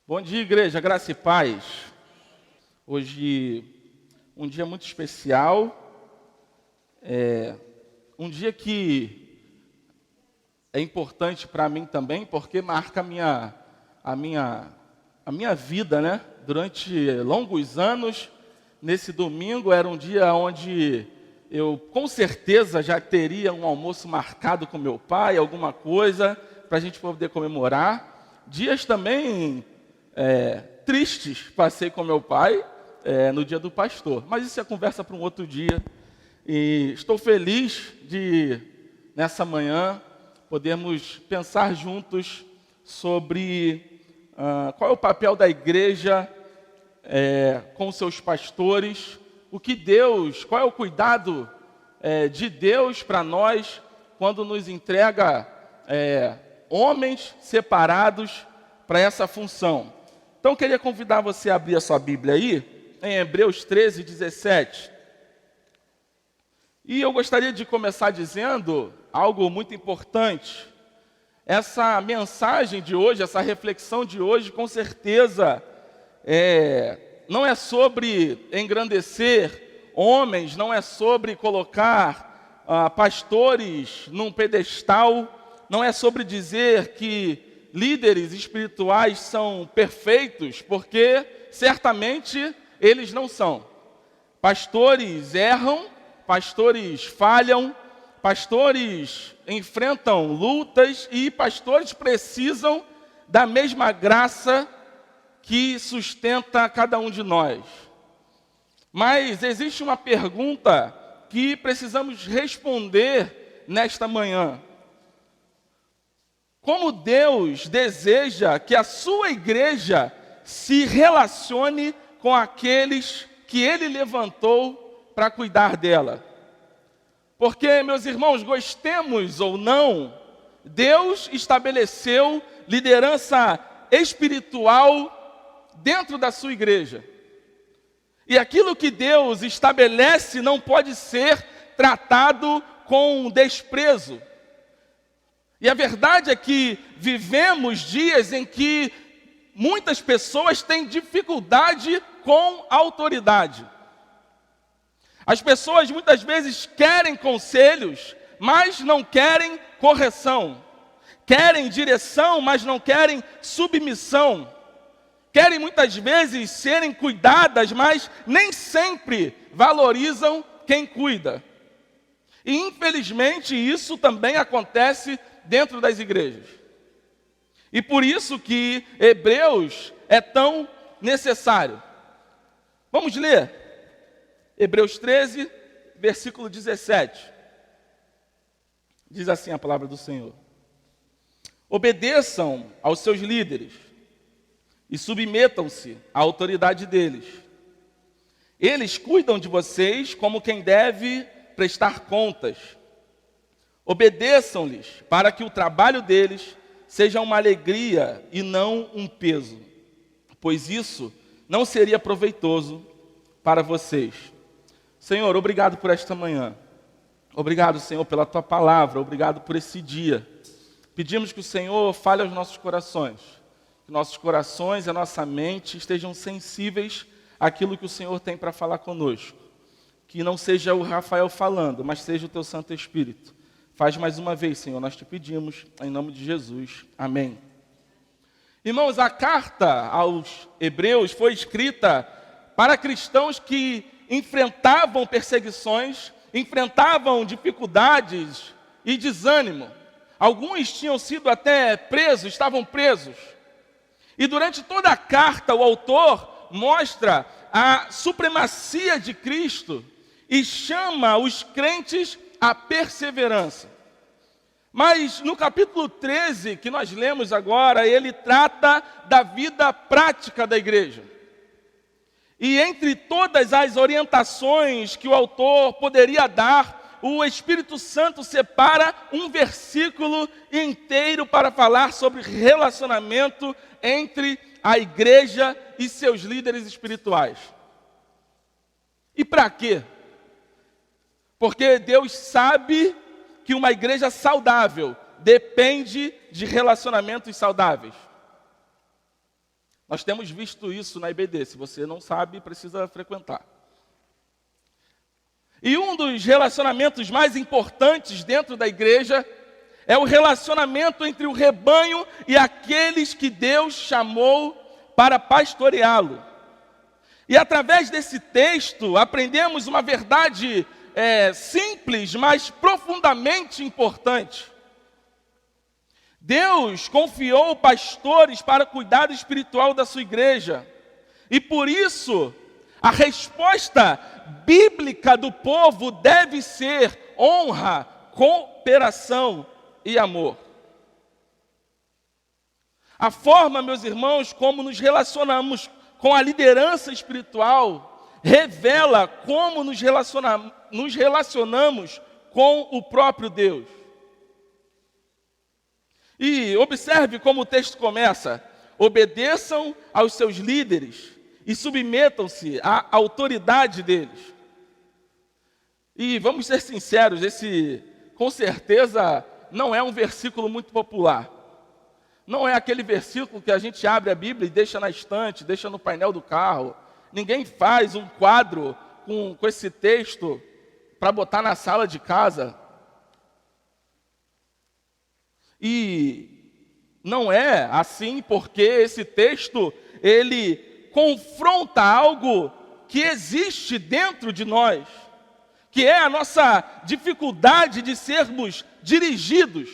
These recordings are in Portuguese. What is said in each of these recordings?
Bom dia, igreja, graça e paz. Hoje, um dia muito especial, um dia que é importante para mim também, porque marca a minha vida, né? Durante longos anos, nesse domingo era um dia onde eu, com certeza, já teria um almoço marcado com meu pai, alguma coisa, para a gente poder comemorar. Dias também tristes passei com meu pai no dia do pastor, mas isso é conversa para um outro dia. E estou feliz de, nessa manhã, podermos pensar juntos sobre qual é o papel da igreja com seus pastores, qual é o cuidado de Deus para nós quando nos entrega homens separados para essa função. Então, eu queria convidar você a abrir a sua Bíblia aí, em Hebreus 13, 17. E eu gostaria de começar dizendo algo muito importante. Essa mensagem de hoje, essa reflexão de hoje, com certeza, não é sobre engrandecer homens, não é sobre colocar pastores num pedestal, não é sobre dizer que líderes espirituais são perfeitos, porque certamente eles não são. Pastores erram, pastores falham, pastores enfrentam lutas e pastores precisam da mesma graça que sustenta cada um de nós. Mas existe uma pergunta que precisamos responder nesta manhã. Como Deus deseja que a sua igreja se relacione com aqueles que Ele levantou para cuidar dela? Porque, meus irmãos, gostemos ou não, Deus estabeleceu liderança espiritual dentro da sua igreja. E aquilo que Deus estabelece não pode ser tratado com desprezo. E a verdade é que vivemos dias em que muitas pessoas têm dificuldade com a autoridade. As pessoas muitas vezes querem conselhos, mas não querem correção. Querem direção, mas não querem submissão. Querem muitas vezes serem cuidadas, mas nem sempre valorizam quem cuida. E infelizmente isso também acontece dentro das igrejas. E por isso que Hebreus é tão necessário. Vamos ler Hebreus 13, versículo 17. Diz assim a palavra do Senhor: obedeçam aos seus líderes e submetam-se à autoridade deles. Eles cuidam de vocês como quem deve prestar contas. Obedeçam-lhes para que o trabalho deles seja uma alegria e não um peso, pois isso não seria proveitoso para vocês. Senhor, obrigado por esta manhã. Obrigado, Senhor, pela Tua palavra. Obrigado por esse dia. Pedimos que o Senhor fale aos nossos corações. Que nossos corações e a nossa mente estejam sensíveis àquilo que o Senhor tem para falar conosco. Que não seja o Rafael falando, mas seja o Teu Santo Espírito. Faz mais uma vez, Senhor, nós te pedimos, em nome de Jesus. Amém. Irmãos, a carta aos Hebreus foi escrita para cristãos que enfrentavam perseguições, enfrentavam dificuldades e desânimo. Alguns tinham sido até presos, estavam presos. E durante toda a carta, o autor mostra a supremacia de Cristo e chama os crentes à perseverança. Mas no capítulo 13, que nós lemos agora, ele trata da vida prática da igreja. E entre todas as orientações que o autor poderia dar, o Espírito Santo separa um versículo inteiro para falar sobre relacionamento entre a igreja e seus líderes espirituais. E para quê? Porque Deus sabe que uma igreja saudável depende de relacionamentos saudáveis. Nós temos visto isso na IBD. Se você não sabe, precisa frequentar. E um dos relacionamentos mais importantes dentro da igreja é o relacionamento entre o rebanho e aqueles que Deus chamou para pastoreá-lo. E através desse texto, aprendemos uma verdade simples, mas profundamente importante. Deus confiou pastores para cuidar espiritual da sua igreja. E por isso, a resposta bíblica do povo deve ser honra, cooperação e amor. A forma, meus irmãos, como nos relacionamos com a liderança espiritual, revela como nos relacionamos com o próprio Deus. E observe como o texto começa: obedeçam aos seus líderes e submetam-se à autoridade deles. E vamos ser sinceros, esse com certeza não é um versículo muito popular. Não é aquele versículo que a gente abre a Bíblia e deixa na estante, deixa no painel do carro. Ninguém faz um quadro com esse texto para botar na sala de casa. E não é assim porque esse texto, ele confronta algo que existe dentro de nós, que é a nossa dificuldade de sermos dirigidos.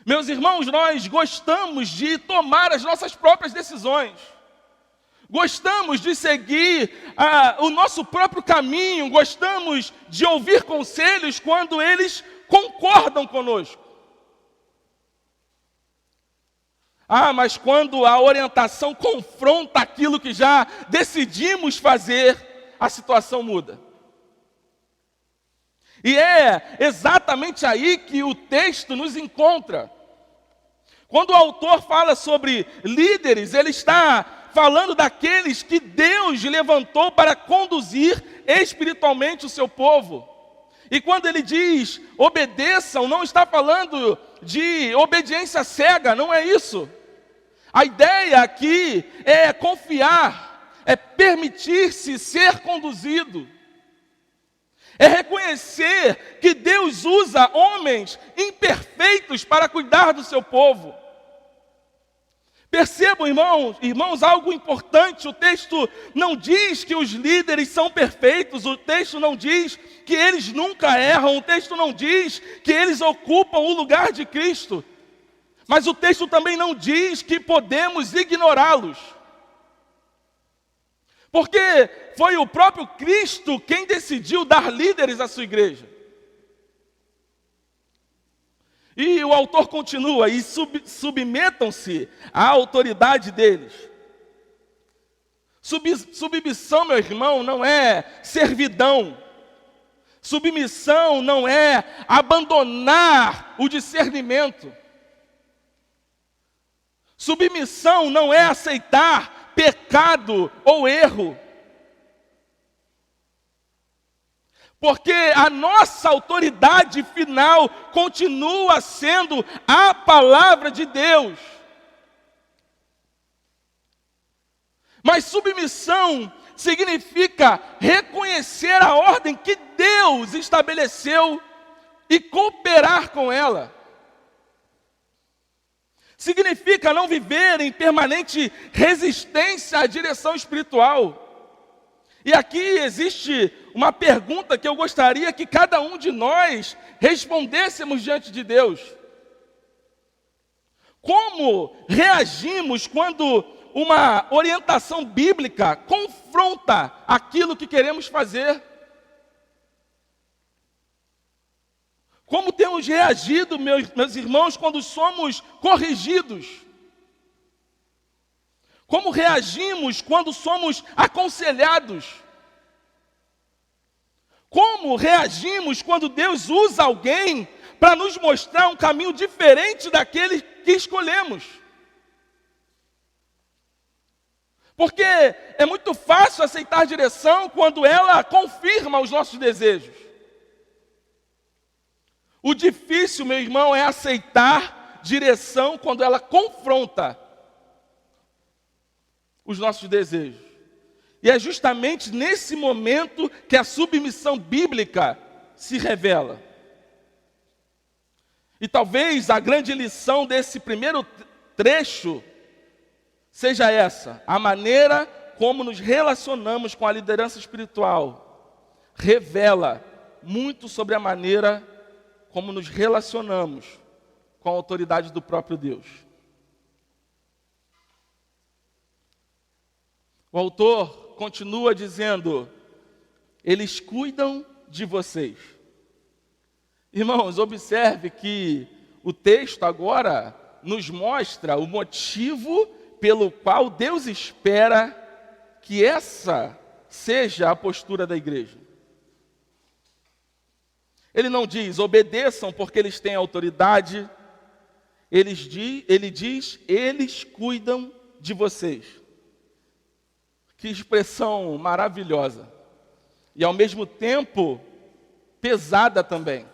Meus irmãos, nós gostamos de tomar as nossas próprias decisões. Gostamos de seguir o nosso próprio caminho, gostamos de ouvir conselhos quando eles concordam conosco. Mas quando a orientação confronta aquilo que já decidimos fazer, a situação muda. E é exatamente aí que o texto nos encontra. Quando o autor fala sobre líderes, ele está falando daqueles que Deus levantou para conduzir espiritualmente o seu povo. E quando ele diz obedeçam, não está falando de obediência cega, não é isso. A ideia aqui é confiar, é permitir-se ser conduzido. É reconhecer que Deus usa homens imperfeitos para cuidar do seu povo. Percebam, irmãos, algo importante. O texto não diz que os líderes são perfeitos. O texto não diz que eles nunca erram. O texto não diz que eles ocupam o lugar de Cristo. Mas o texto também não diz que podemos ignorá-los. Porque foi o próprio Cristo quem decidiu dar líderes à sua igreja. E o autor continua: e submetam-se à autoridade deles. Submissão, meu irmão, não é servidão. Submissão não é abandonar o discernimento. Submissão não é aceitar pecado ou erro. Porque a nossa autoridade final continua sendo a palavra de Deus. Mas submissão significa reconhecer a ordem que Deus estabeleceu e cooperar com ela. Significa não viver em permanente resistência à direção espiritual. E aqui existe uma pergunta que eu gostaria que cada um de nós respondêssemos diante de Deus. Como reagimos quando uma orientação bíblica confronta aquilo que queremos fazer? Como temos reagido, meus irmãos, quando somos corrigidos? Como reagimos quando somos aconselhados? Como reagimos quando Deus usa alguém para nos mostrar um caminho diferente daquele que escolhemos? Porque é muito fácil aceitar direção quando ela confirma os nossos desejos. O difícil, meu irmão, é aceitar direção quando ela confronta os nossos desejos. E é justamente nesse momento que a submissão bíblica se revela. E talvez a grande lição desse primeiro trecho seja essa: a maneira como nos relacionamos com a liderança espiritual revela muito sobre a maneira como nos relacionamos com a autoridade do próprio Deus. O autor continua dizendo: eles cuidam de vocês. Irmãos, observe que o texto agora nos mostra o motivo pelo qual Deus espera que essa seja a postura da igreja. Ele não diz, obedeçam porque eles têm autoridade. Ele diz, eles cuidam de vocês. Que expressão maravilhosa. E ao mesmo tempo, pesada também.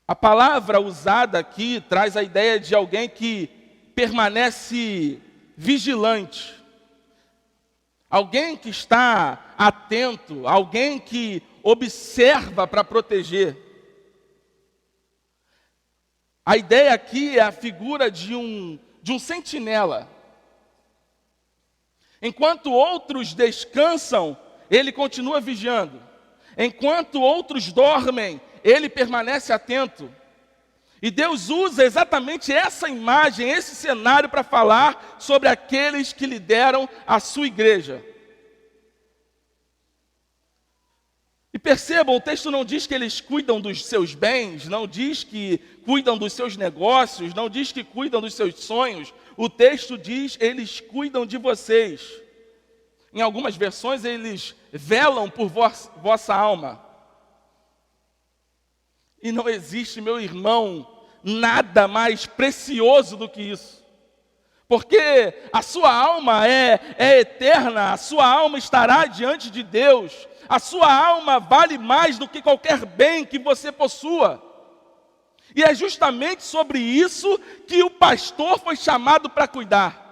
A palavra usada aqui traz a ideia de alguém que permanece vigilante. Alguém que está atento, alguém que observa para proteger. A ideia aqui é a figura de um sentinela. Enquanto outros descansam, ele continua vigiando. Enquanto outros dormem, ele permanece atento. E Deus usa exatamente essa imagem, esse cenário para falar sobre aqueles que lideram a sua igreja. E percebam, o texto não diz que eles cuidam dos seus bens, não diz que cuidam dos seus negócios, não diz que cuidam dos seus sonhos. O texto diz, eles cuidam de vocês. Em algumas versões, eles velam por vossa alma. E não existe, meu irmão, nada mais precioso do que isso. Porque a sua alma é eterna, a sua alma estará diante de Deus. A sua alma vale mais do que qualquer bem que você possua. E é justamente sobre isso que o pastor foi chamado para cuidar.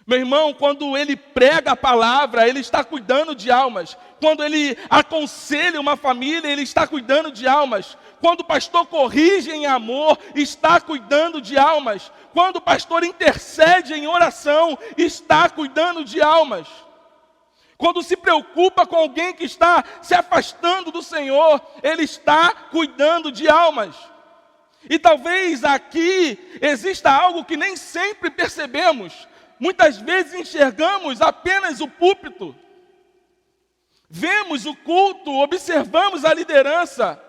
Meu irmão, quando ele prega a palavra, ele está cuidando de almas. Quando ele aconselha uma família, ele está cuidando de almas. Quando o pastor corrige em amor, está cuidando de almas. Quando o pastor intercede em oração, está cuidando de almas. Quando se preocupa com alguém que está se afastando do Senhor, ele está cuidando de almas. E talvez aqui exista algo que nem sempre percebemos. Muitas vezes enxergamos apenas o púlpito. Vemos o culto, observamos a liderança.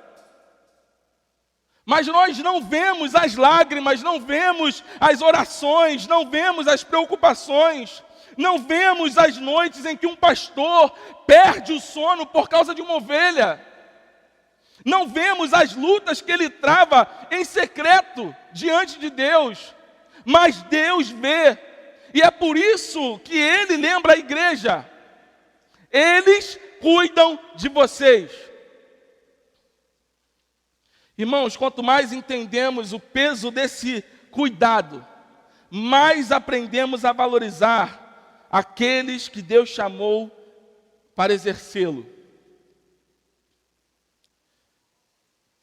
Mas nós não vemos as lágrimas, não vemos as orações, não vemos as preocupações. Não vemos as noites em que um pastor perde o sono por causa de uma ovelha. Não vemos as lutas que ele trava em secreto diante de Deus. Mas Deus vê. E é por isso que ele lembra a igreja. Eles cuidam de vocês. Irmãos, quanto mais entendemos o peso desse cuidado, mais aprendemos a valorizar aqueles que Deus chamou para exercê-lo.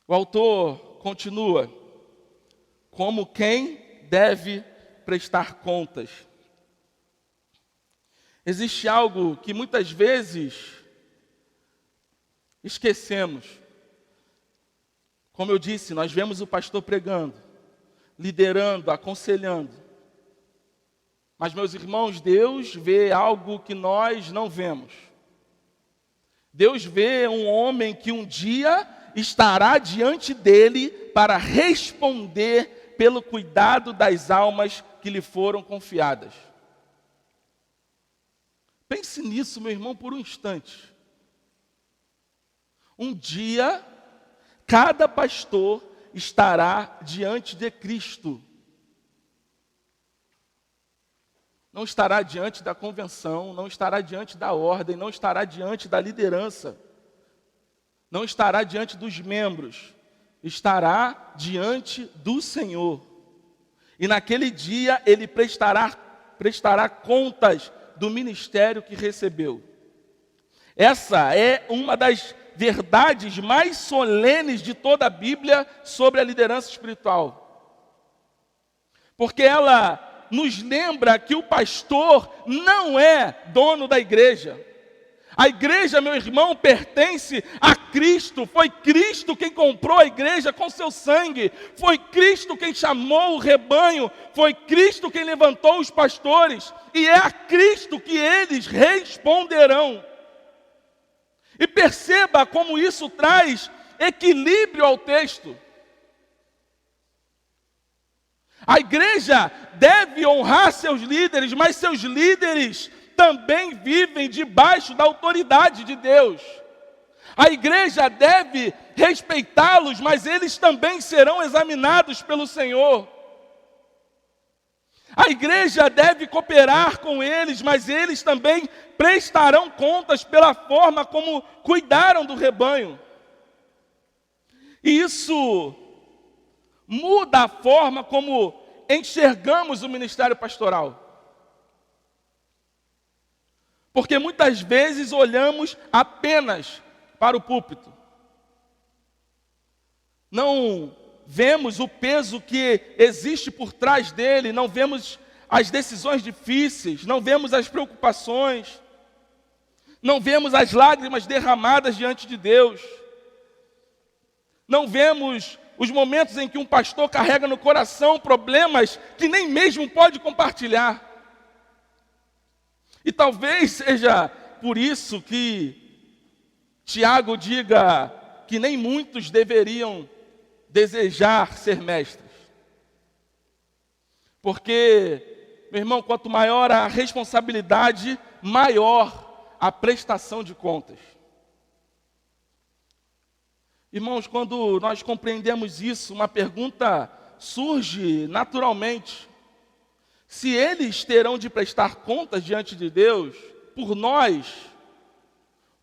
O autor continua, como quem deve prestar contas. Existe algo que muitas vezes esquecemos. Como eu disse, nós vemos o pastor pregando, liderando, aconselhando. Mas, meus irmãos, Deus vê algo que nós não vemos. Deus vê um homem que um dia estará diante dele para responder pelo cuidado das almas que lhe foram confiadas. Pense nisso, meu irmão, por um instante. Um dia, cada pastor estará diante de Cristo. Não estará diante da convenção, não estará diante da ordem, não estará diante da liderança, não estará diante dos membros, estará diante do Senhor. E naquele dia ele prestará contas do ministério que recebeu. Essa é uma das verdades mais solenes de toda a Bíblia sobre a liderança espiritual. Porque ela nos lembra que o pastor não é dono da igreja. A igreja, meu irmão, pertence a Cristo. Foi Cristo quem comprou a igreja com seu sangue. Foi Cristo quem chamou o rebanho. Foi Cristo quem levantou os pastores. E é a Cristo que eles responderão. E perceba como isso traz equilíbrio ao texto. A igreja deve honrar seus líderes, mas seus líderes também vivem debaixo da autoridade de Deus. A igreja deve respeitá-los, mas eles também serão examinados pelo Senhor. A igreja deve cooperar com eles, mas eles também prestarão contas pela forma como cuidaram do rebanho. E isso muda a forma como enxergamos o ministério pastoral. Porque muitas vezes olhamos apenas para o púlpito. Não vemos o peso que existe por trás dele, não vemos as decisões difíceis, não vemos as preocupações, não vemos as lágrimas derramadas diante de Deus. Não vemos os momentos em que um pastor carrega no coração problemas que nem mesmo pode compartilhar. E talvez seja por isso que Tiago diga que nem muitos deveriam desejar ser mestres. Porque, meu irmão, quanto maior a responsabilidade, maior a prestação de contas. Irmãos, quando nós compreendemos isso, uma pergunta surge naturalmente. Se eles terão de prestar contas diante de Deus por nós,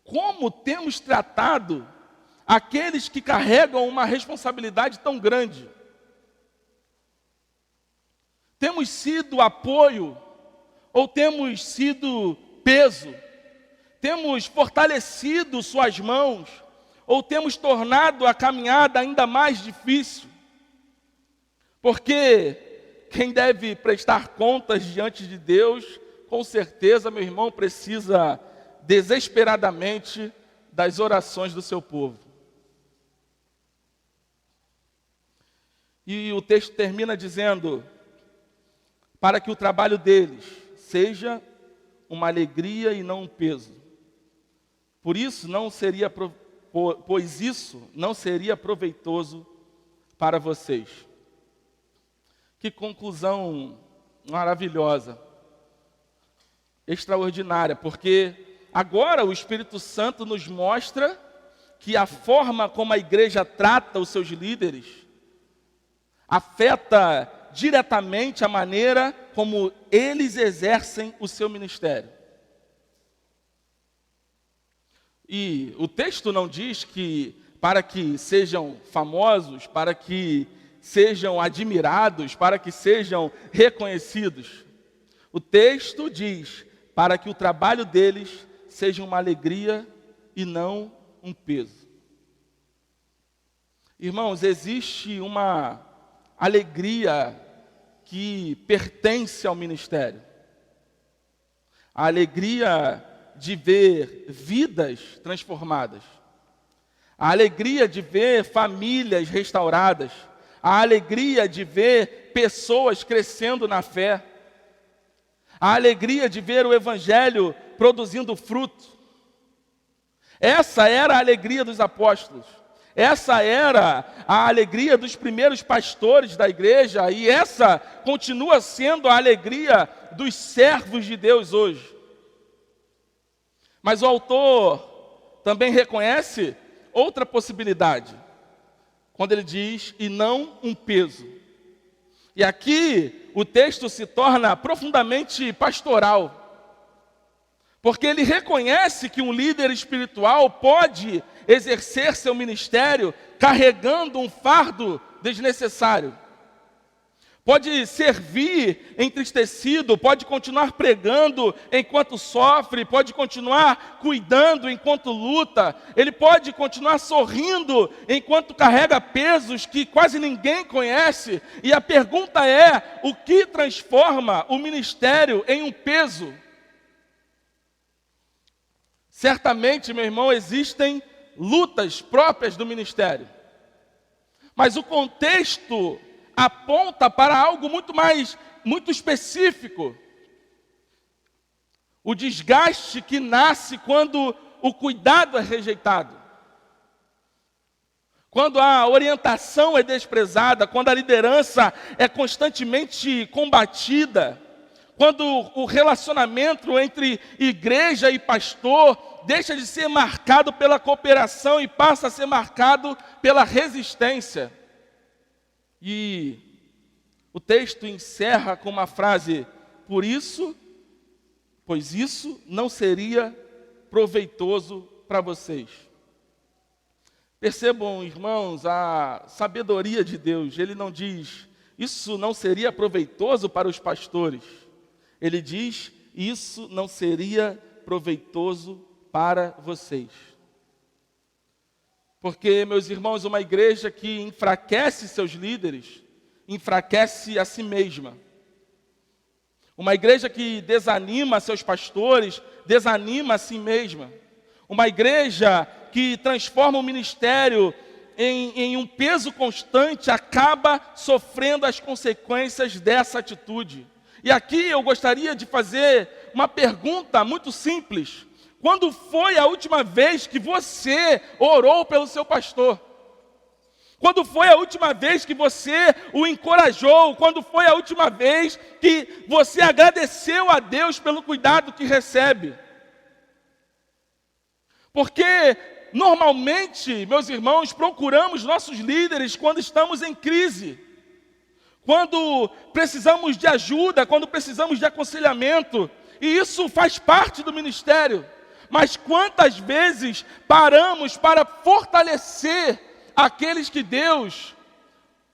como temos tratado aqueles que carregam uma responsabilidade tão grande? Temos sido apoio ou temos sido peso? Temos fortalecido suas mãos ou temos tornado a caminhada ainda mais difícil? Porque quem deve prestar contas diante de Deus, com certeza, meu irmão, precisa desesperadamente das orações do seu povo. E o texto termina dizendo: para que o trabalho deles seja uma alegria e não um peso. Pois isso não seria proveitoso para vocês. Que conclusão maravilhosa, extraordinária, porque agora o Espírito Santo nos mostra que a forma como a igreja trata os seus líderes afeta diretamente a maneira como eles exercem o seu ministério. E o texto não diz que para que sejam famosos, para que sejam admirados, para que sejam reconhecidos. O texto diz para que o trabalho deles seja uma alegria e não um peso. Irmãos, existe uma alegria que pertence ao ministério. A alegria de ver vidas transformadas. A alegria de ver famílias restauradas. A alegria de ver pessoas crescendo na fé. A alegria de ver o evangelho produzindo fruto. Essa era a alegria dos apóstolos. Essa era a alegria dos primeiros pastores da igreja. E essa continua sendo a alegria dos servos de Deus hoje. Mas o autor também reconhece outra possibilidade. Quando ele diz, e não um peso. E aqui o texto se torna profundamente pastoral. Porque ele reconhece que um líder espiritual pode exercer seu ministério carregando um fardo desnecessário. pode servir entristecido, pode continuar pregando enquanto sofre, pode continuar cuidando enquanto luta, ele pode continuar sorrindo enquanto carrega pesos que quase ninguém conhece. E a pergunta é: o que transforma o ministério em um peso? Certamente, meu irmão, existem lutas próprias do ministério, mas o contexto aponta para algo muito específico. O desgaste que nasce quando o cuidado é rejeitado, quando a orientação é desprezada, quando a liderança é constantemente combatida, quando o relacionamento entre igreja e pastor deixa de ser marcado pela cooperação e passa a ser marcado pela resistência. E o texto encerra com uma frase: pois isso não seria proveitoso para vocês. Percebam, irmãos, a sabedoria de Deus. Ele não diz: isso não seria proveitoso para os pastores. Ele diz: isso não seria proveitoso para vocês. Porque, meus irmãos, uma igreja que enfraquece seus líderes, enfraquece a si mesma. Uma igreja que desanima seus pastores, desanima a si mesma. Uma igreja que transforma o ministério em um peso constante, acaba sofrendo as consequências dessa atitude. E aqui eu gostaria de fazer uma pergunta muito simples. Quando foi a última vez que você orou pelo seu pastor? Quando foi a última vez que você o encorajou? Quando foi a última vez que você agradeceu a Deus pelo cuidado que recebe? Porque normalmente, meus irmãos, procuramos nossos líderes quando estamos em crise, quando precisamos de ajuda, quando precisamos de aconselhamento, e isso faz parte do ministério. Mas quantas vezes paramos para fortalecer aqueles que Deus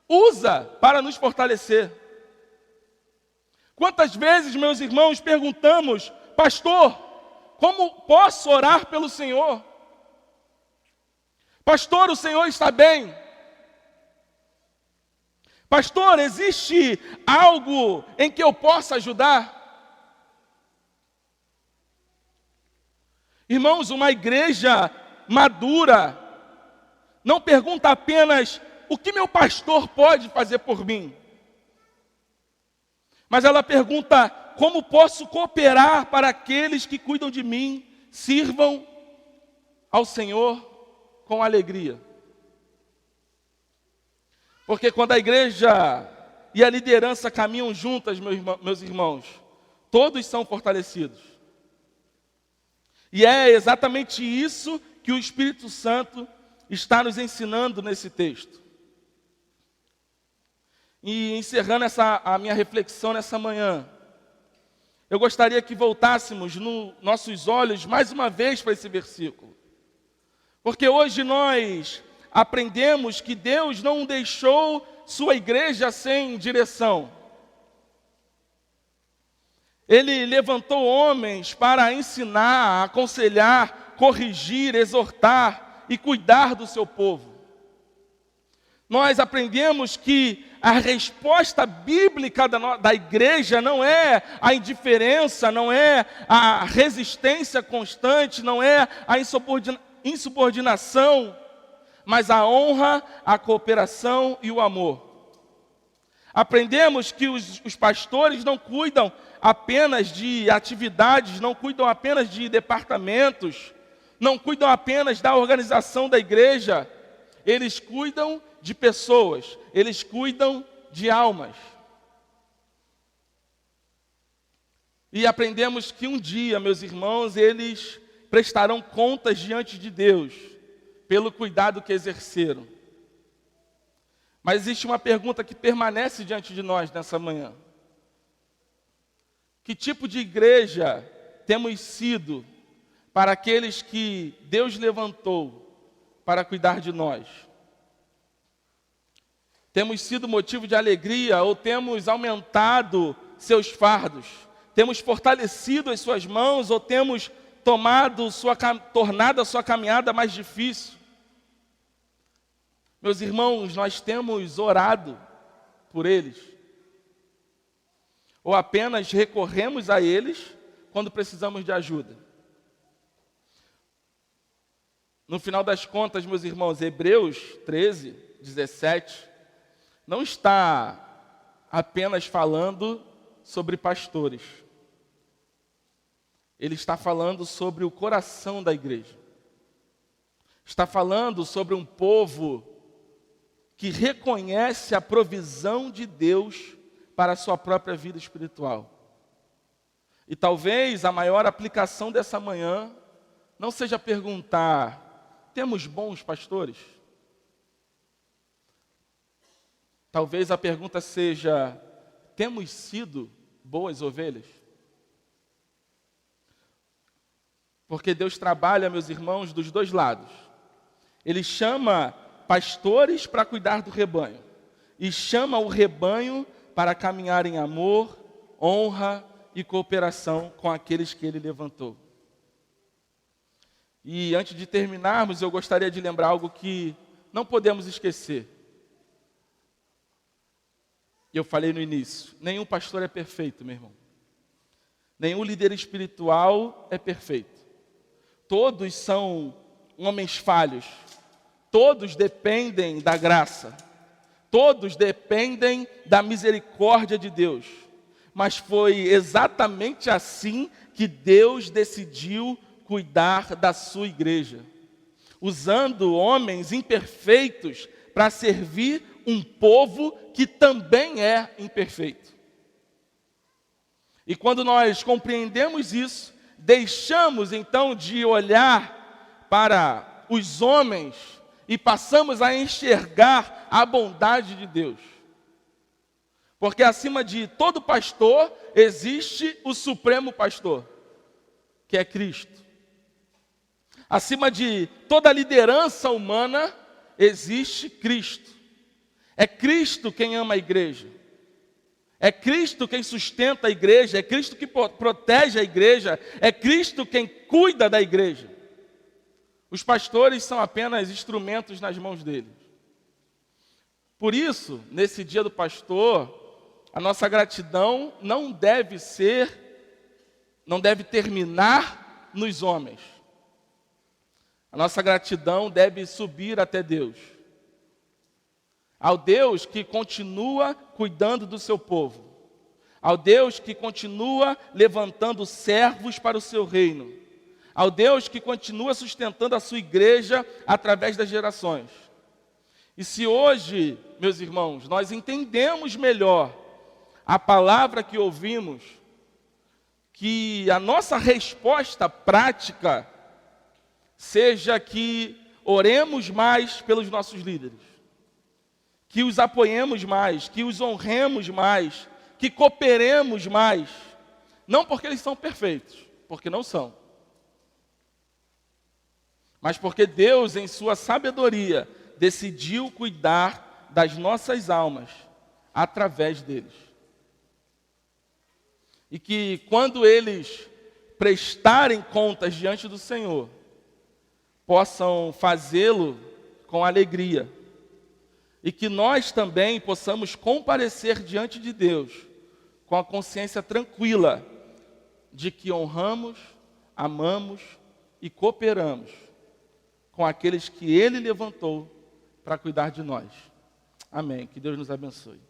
usa para nos fortalecer? Quantas vezes, meus irmãos, perguntamos: pastor, como posso orar pelo Senhor? Pastor, o Senhor está bem? Pastor, existe algo em que eu possa ajudar? Irmãos, uma igreja madura não pergunta apenas o que meu pastor pode fazer por mim, mas ela pergunta: como posso cooperar para aqueles que cuidam de mim, sirvam ao Senhor com alegria. Porque quando a igreja e a liderança caminham juntas, meus irmãos, todos são fortalecidos. E é exatamente isso que o Espírito Santo está nos ensinando nesse texto. E encerrando a minha reflexão nessa manhã, eu gostaria que voltássemos nossos olhos mais uma vez para esse versículo. Porque hoje nós aprendemos que Deus não deixou sua igreja sem direção. Ele levantou homens para ensinar, aconselhar, corrigir, exortar e cuidar do seu povo. Nós aprendemos que a resposta bíblica da igreja não é a indiferença, não é a resistência constante, não é a insubordinação, mas a honra, a cooperação e o amor. Aprendemos que os pastores não cuidam apenas de atividades, não cuidam apenas de departamentos, não cuidam apenas da organização da igreja. Eles cuidam de pessoas, eles cuidam de almas. E aprendemos que um dia, meus irmãos, eles prestarão contas diante de Deus pelo cuidado que exerceram. Mas existe uma pergunta que permanece diante de nós nessa manhã. Que tipo de igreja temos sido para aqueles que Deus levantou para cuidar de nós? Temos sido motivo de alegria ou temos aumentado seus fardos? Temos fortalecido as suas mãos ou temos tornado a sua caminhada mais difícil? Meus irmãos, nós temos orado por eles? Ou apenas recorremos a eles quando precisamos de ajuda? No final das contas, meus irmãos, Hebreus 13, 17, não está apenas falando sobre pastores. Ele está falando sobre o coração da igreja. Está falando sobre um povo que reconhece a provisão de Deus para a sua própria vida espiritual. E talvez a maior aplicação dessa manhã não seja perguntar: temos bons pastores? Talvez a pergunta seja: temos sido boas ovelhas? Porque Deus trabalha, meus irmãos, dos dois lados. Ele chama pastores para cuidar do rebanho e chama o rebanho para caminhar em amor, honra e cooperação com aqueles que Ele levantou. E antes de terminarmos, eu gostaria de lembrar algo que não podemos esquecer. Eu falei no início, nenhum pastor é perfeito, meu irmão. Nenhum líder espiritual é perfeito. Todos são homens falhos. Todos dependem da graça. Todos dependem da misericórdia de Deus. Mas foi exatamente assim que Deus decidiu cuidar da sua igreja, usando homens imperfeitos para servir um povo que também é imperfeito. E quando nós compreendemos isso, deixamos então de olhar para os homens e passamos a enxergar a bondade de Deus. Porque acima de todo pastor existe o supremo pastor, que é Cristo. Acima de toda liderança humana existe Cristo. É Cristo quem ama a igreja. É Cristo quem sustenta a igreja. É Cristo que protege a igreja. É Cristo quem cuida da igreja. Os pastores são apenas instrumentos nas mãos dele. Por isso, nesse dia do pastor, a nossa gratidão não deve terminar nos homens. A nossa gratidão deve subir até Deus. Ao Deus que continua cuidando do seu povo. Ao Deus que continua levantando servos para o seu reino. Ao Deus que continua sustentando a sua igreja através das gerações. E se hoje, meus irmãos, nós entendemos melhor a palavra que ouvimos, que a nossa resposta prática seja que oremos mais pelos nossos líderes, que os apoiemos mais, que os honremos mais, que cooperemos mais, não porque eles são perfeitos, porque não são, mas porque Deus, em sua sabedoria, decidiu cuidar das nossas almas através deles. E que quando eles prestarem contas diante do Senhor, possam fazê-lo com alegria. E que nós também possamos comparecer diante de Deus com a consciência tranquila de que honramos, amamos e cooperamos com aqueles que Ele levantou para cuidar de nós. Amém. Que Deus nos abençoe.